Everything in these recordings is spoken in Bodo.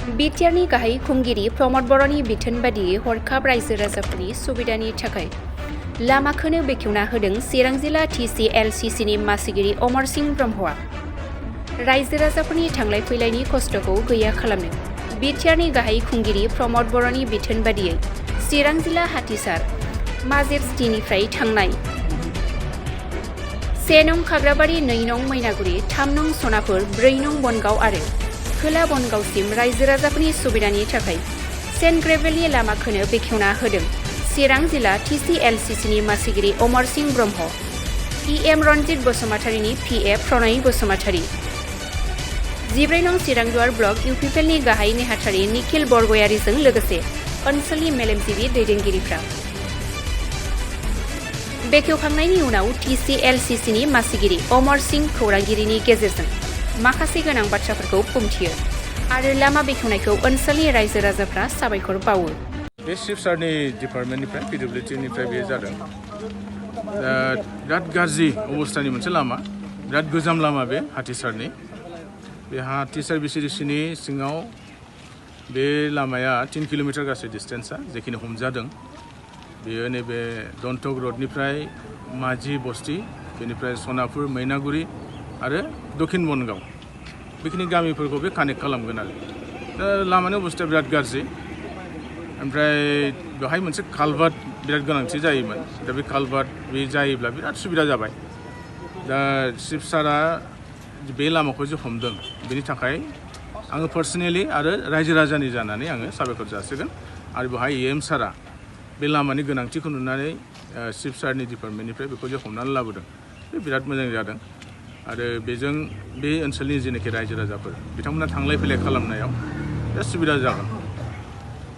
बिटिआरनि गाहाय खुंगिरि प्रमद बर'नि बिथोन बादियै हरखाब रायजो राजाफोरनि सुबिदानि थाखाय लामाखौनो बेखेवना होदों चिरां जिल्ला TCLCCनि मासिगिरि अमरस ब्रह्मआ। रायजो राजाफोरनि थांलाय फैलायनि खस्थ'खौ गैया खालामनो बिटिआरनि गाहाय खुंगिरि प्रमद बर'नि बिथोन बादियै चिरां जिल्ला हाथिसार माजेबस्टिनिफ्राय थांनाय 1 नं खाग्राबारि 2 नं मैनागुरि 3 नं सनापुर 4 नं बनगाव आरो खोला बनगावसिम रायजो राजाफोरनि सुबिदानि थाखाय सेन्ट ग्रेभेलनि लामाखौनो बेखेवना होदों चिरां जिल्ला TCLCCनि मासिगिरि अमरस ब्रह्म, PM रन्जित बसुमतारिनि PA प्रणय बसुमतारि, 14 नं चिरांदुवार ब्लक UPPLनि गाहाय नेहाथारि निखिल बरगयारिजों लोगोसे ओनसोलनि मेलेमजिबि दैदेनगिरिफ्रा। बेखेवखांनायनि उनाव TCLCCनि मासिगिरि अमरस खौरांगिरिनि गेजेरजों माखासे गोनां बाथ्राफोरखौ बुंथियो आरो लामा बेखेवनायखौ ओनसोलनि रायजो राजाफ्रा साबायखर बावो। बे सिपसारनि डिपार्टमेन्टनिफ्राय PWTनिफ्राय बे जादों। बिराद गाज्रि अबस्थानि मोनसे लामा, बिराद गोजाम लामा बे हाथिसारनि। बे हाथिसार BCDCनि सिङाव बे लामाया 3 किल'मिटार गासै डिस्टेन्सआ जेखिनि हमजादों। बेयो नैबे दन्तक रडनिफ्राय माझि बस्ति, बेनिफ्राय सनापुर मैनागुरि आरो दक्षिण बनगाव बेखिनि गामिफोरखौ बे कानेक्ट खालामगोन आरो दा लामानि अबस्थाया बिराद गाज्रि। ओमफ्राय बेवहाय मोनसे कालभार्ट बिराद गोनांथि जायोमोन। दा बे कालभार्ट बे जायोब्ला बिराद सुबिदा जाबाय। दा सिपसारा बे लामाखौ जे हमदों बेनि थाखाय आङो पार्सनेलि आरो रायजो राजानि जानानै आङो साबायखर जासिगोन। आरो बेवहाय EM सारा बे लामानि गोनांथिखौ नुनानै सिपसारनि डिपार्टमेन्टनिफ्राय बेखौ जे हमनानै लाबोदों बे बिराद मोजां जादों। आरो बेजों बे ओनसोलनि जेनाखि रायजो राजाफोर बिथांमोना थांलाय फैलाय खालामनायाव बिराद सुबिदा जागोन।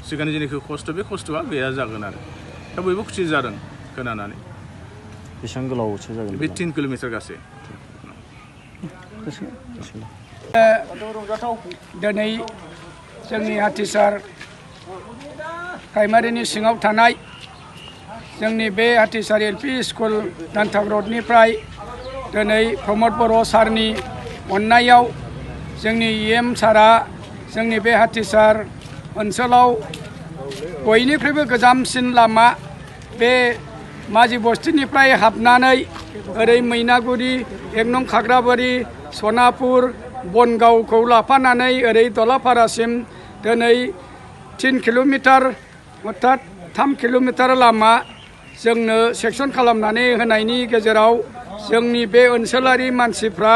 सिगांनि जेनाखि खस्थ' बे खस्थ'आ गैया जागोन आरो दा बयबो खुसि जादों खोनानानै। बेसेबां गोलावसो जागोन बे 3 किल'मिटार गासै। दिनै जोंनि हाथिसार प्राइमारिनि सिङाव थानाय जोंनि बे हाथिसार LP स्कुल दान्थाक रडनिफ्राय दिनै प्रमद बर' सारनि अननायाव जोंनि EM सारा जोंनि बे हाथिसार ओनसोलाव बयनिख्रुइबो गोजामसिन लामा बे माझि बस्तिनिफ्राय हाबनानै ओरै मैनागुरि 1 नं खाग्राबारि सनापुर बनगावखौ लाफानानै ओरै दलापारासिम दिनै 3 किल'मिटार अर्थात 3 किल'मिटार लामा जोंनो सेक्सन खालामनानै होनायनि गेजेराव जोंनि बे ओनसोलारि मानसिफ्रा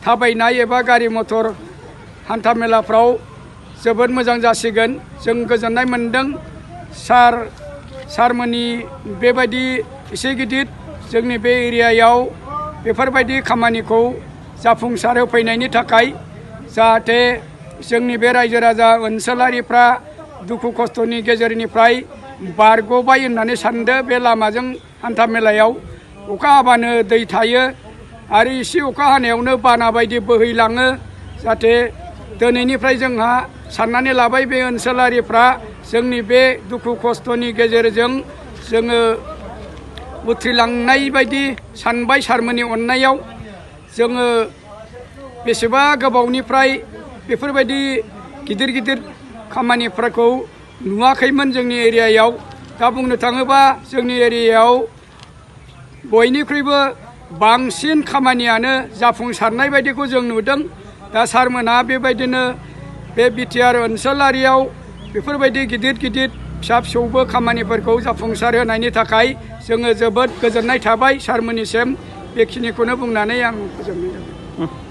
थाबायनाय एबा गारि मटर हान्थामेलाफ्राव जोबोद मोजां जासिगोन। जों गोजोननाय मोन्दों सारमोननि बेबायदि एसे गिदिर जोंनि बे एरियायाव बेफोरबायदि खामानिखौ जाफुंसार होफैनायनि थाखाय जाहाथे जोंनि बे रायजो राजा ओनसोलारिफ्रा दुखु खस्थ'नि गेजेरनिफ्राय बारग'बाय होननानै सानदो। बे लामाजों हान्था मेलायाव अखा हाबानो दै थायो आरो एसे अखा हानायावनो बाना बायदि बोहैलाङो। जाहाथे दिनैनिफ्राय जोंहा साननानै लाबाय बे ओनसोलारिफ्रा जोंनि बे दुखु खस्थ'नि गेजेरजों जोङो उथ्रिलांनाय बायदि सानबाय सारमोननि अननायाव। जोङो बेसेबा गोबावनिफ्राय बेफोरबायदि गिदिर गिदिर खामानिफोरखौ नुवाखैमोन जोंनि एरियायाव। दा बुंनो थाङोबा जोंनि एरियायाव बयनिख्रुइबो बांसिन खामानियानो जाफुंसारनाय बायदिखौ जों नुदों। दा सारमोनहा बेबायदिनो बे BTR ओनसोलारियाव बेफोरबायदि गिदिर गिदिर फिसा फिसौबो खामानिफोरखौ जाफुंसार होनायनि थाखाय जोङो जोबोद गोजोननाय थाबाय सारमोननिसिम। बेखिनिखौनो बुंनानै आं फोजोबनाय जाबाय।